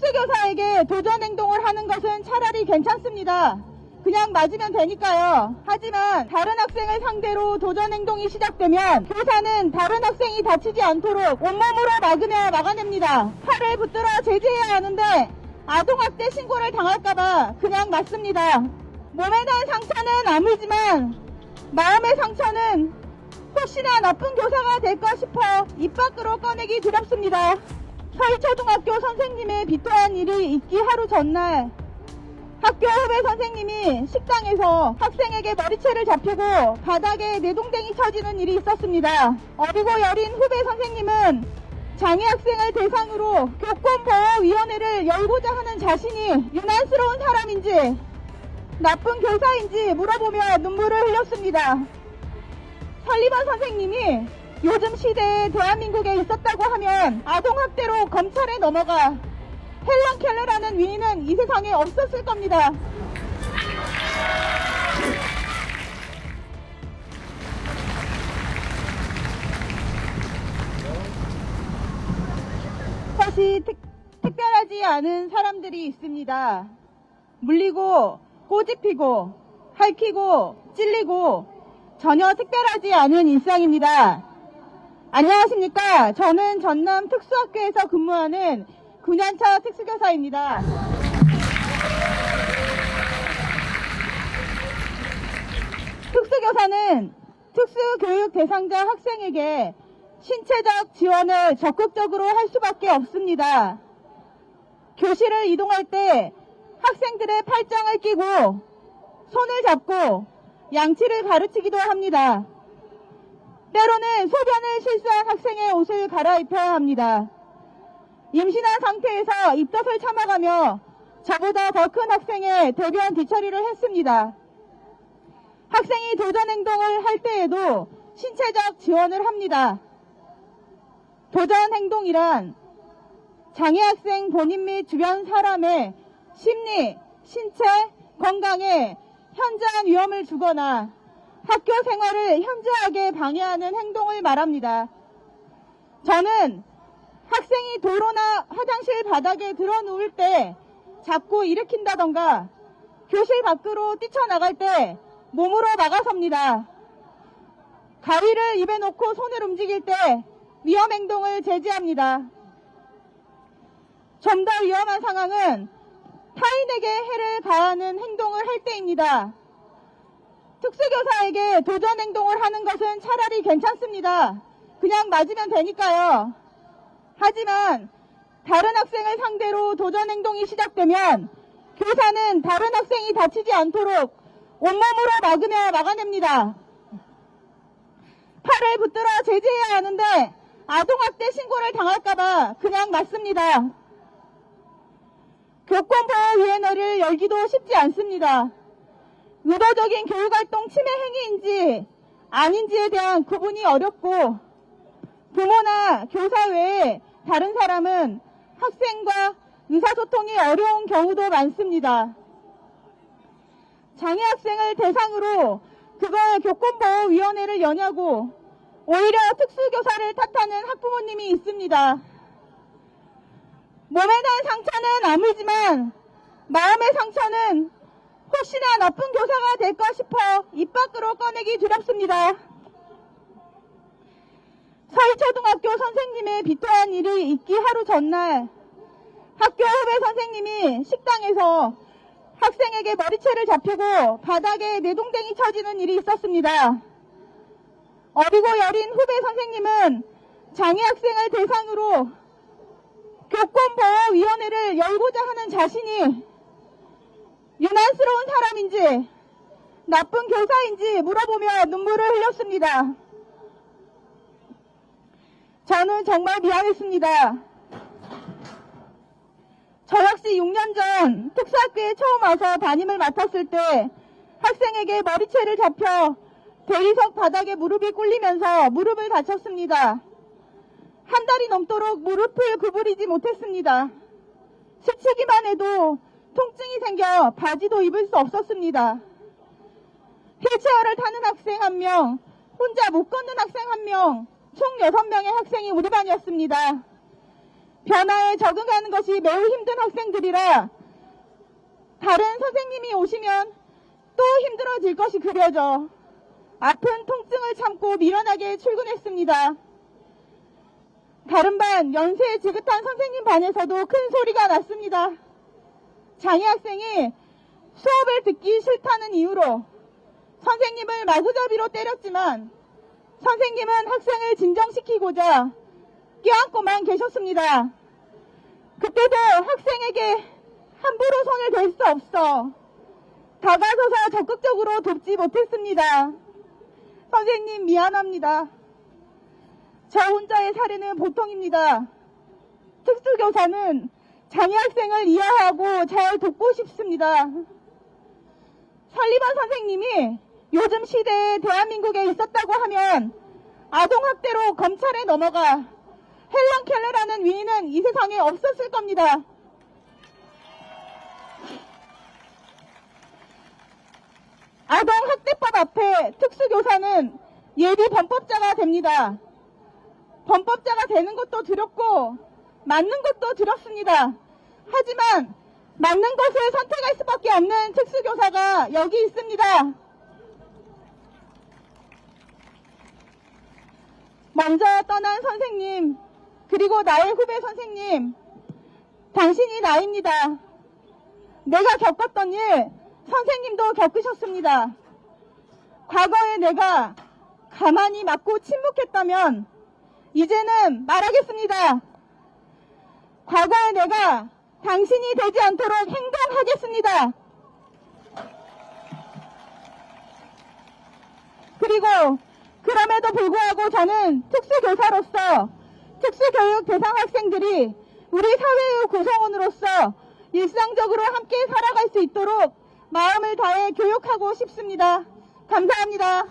특수교사에게 도전 행동을 하는 것은 차라리 괜찮습니다. 그냥 맞으면 되니까요. 하지만 다른 학생을 상대로 도전 행동이 시작되면 교사는 다른 학생이 다치지 않도록 온몸으로 막아냅니다. 팔을 붙들어 제지해야 하는데 아동학대 신고를 당할까봐 그냥 맞습니다. 몸에 난 상처는 아물지만 마음의 상처는 혹시나 나쁜 교사가 될까 싶어 입 밖으로 꺼내기 두렵습니다. 서희초등학교 선생님의 비토한 일이 있기 하루 전날 학교 후배 선생님이 식당에서 학생에게 머리채를 잡히고 바닥에 내동댕이 쳐지는 일이 있었습니다. 어리고 여린 후배 선생님은 장애 학생을 대상으로 교권보호위원회를 열고자 하는 자신이 유난스러운 사람인지 나쁜 교사인지 물어보며 눈물을 흘렸습니다. 설리번 선생님이 요즘 시대에 대한민국에 있었다고 하면 아동학대로 검찰에 넘어가 헬런 켈러라는 위인은 이 세상에 없었을 겁니다. 사실 특별하지 않은 사람들이 있습니다. 물리고 꼬집히고 핥히고 찔리고 전혀 특별하지 않은 일상입니다. 안녕하십니까. 저는 전남 특수학교에서 근무하는 9년차 특수교사입니다. 특수교사는 특수교육 대상자 학생에게 신체적 지원을 적극적으로 할 수밖에 없습니다. 교실을 이동할 때 학생들의 팔짱을 끼고 손을 잡고 양치를 가르치기도 합니다. 때로는 소변을 실수한 학생의 옷을 갈아입혀야 합니다. 임신한 상태에서 입덧을 참아가며 저보다 더 큰 학생의 대변 뒤처리를 했습니다. 학생이 도전 행동을 할 때에도 신체적 지원을 합니다. 도전 행동이란 장애 학생 본인 및 주변 사람의 심리, 신체, 건강에 현저한 위험을 주거나 학교 생활을 현저하게 방해하는 행동을 말합니다. 저는 학생이 도로나 화장실 바닥에 들어 누울 때 잡고 일으킨다던가 교실 밖으로 뛰쳐나갈 때 몸으로 막아섭니다. 가위를 입에 놓고 손을 움직일 때 위험 행동을 제지합니다. 좀 더 위험한 상황은 타인에게 해를 가하는 행동을 할 때입니다. 특수교사에게 도전 행동을 하는 것은 차라리 괜찮습니다. 그냥 맞으면 되니까요. 하지만 다른 학생을 상대로 도전 행동이 시작되면 교사는 다른 학생이 다치지 않도록 온몸으로 막아냅니다. 팔을 붙들어 제지해야 하는데 아동학대 신고를 당할까봐 그냥 맞습니다. 교권보호위원회를 열기도 쉽지 않습니다. 의도적인 교육활동 침해 행위인지 아닌지에 대한 구분이 어렵고 부모나 교사 외에 다른 사람은 학생과 의사소통이 어려운 경우도 많습니다. 장애 학생을 대상으로 그걸 교권보호위원회를 여냐고 오히려 특수교사를 탓하는 학부모님이 있습니다. 몸에 난 상처는 아물지만 마음의 상처는 혹시나 나쁜 교사가 될까 싶어 입 밖으로 꺼내기 두렵습니다. 서희초등학교 선생님의 비토한 일이 있기 하루 전날 학교 후배 선생님이 식당에서 학생에게 머리채를 잡히고 바닥에 내동댕이 쳐지는 일이 있었습니다. 어리고 여린 후배 선생님은 장애 학생을 대상으로 교권보호위원회를 열고자 하는 자신이 유난스러운 사람인지 나쁜 교사인지 물어보며 눈물을 흘렸습니다. 저는 정말 미안했습니다. 저 역시 6년 전 특수학교에 처음 와서 담임을 맡았을 때 학생에게 머리채를 잡혀 대리석 바닥에 무릎이 꿇리면서 무릎을 다쳤습니다. 한 달이 넘도록 무릎을 구부리지 못했습니다. 스치기만 해도 통증이 생겨 바지도 입을 수 없었습니다. 휠체어를 타는 학생 1명, 혼자 못 걷는 학생 1명, 총 6명의 학생이 우리 반이었습니다. 변화에 적응하는 것이 매우 힘든 학생들이라 다른 선생님이 오시면 또 힘들어질 것이 그려져 아픈 통증을 참고 미련하게 출근했습니다. 다른 반 연세 지긋한 선생님 반에서도 큰 소리가 났습니다. 장애 학생이 수업을 듣기 싫다는 이유로 선생님을 마구잡이로 때렸지만 선생님은 학생을 진정시키고자 껴안고만 계셨습니다. 그때도 학생에게 함부로 손을 댈 수 없어 다가서서 적극적으로 돕지 못했습니다. 선생님 미안합니다. 저 혼자의 사례는 보통입니다. 특수교사는 장애 학생을 이해하고 잘 돕고 싶습니다. 설리반 선생님이 요즘 시대에 대한민국에 있었다고 하면 아동학대로 검찰에 넘어가 헬런 켈러라는 위인은 이 세상에 없었을 겁니다. 아동학대법 앞에 특수교사는 예비 범법자가 됩니다. 범법자가 되는 것도 두렵고 맞는 것도 두렵습니다. 하지만 맞는 것을 선택할 수밖에 없는 특수교사가 여기 있습니다. 먼저 떠난 선생님, 그리고 나의 후배 선생님, 당신이 나입니다. 내가 겪었던 일, 선생님도 겪으셨습니다. 과거에 내가 가만히 맞고 침묵했다면 이제는 말하겠습니다. 과거에 내가 당신이 되지 않도록 행동하겠습니다. 그리고 그럼에도 불구하고 저는 특수교사로서 특수교육 대상 학생들이 우리 사회의 구성원으로서 일상적으로 함께 살아갈 수 있도록 마음을 다해 교육하고 싶습니다. 감사합니다.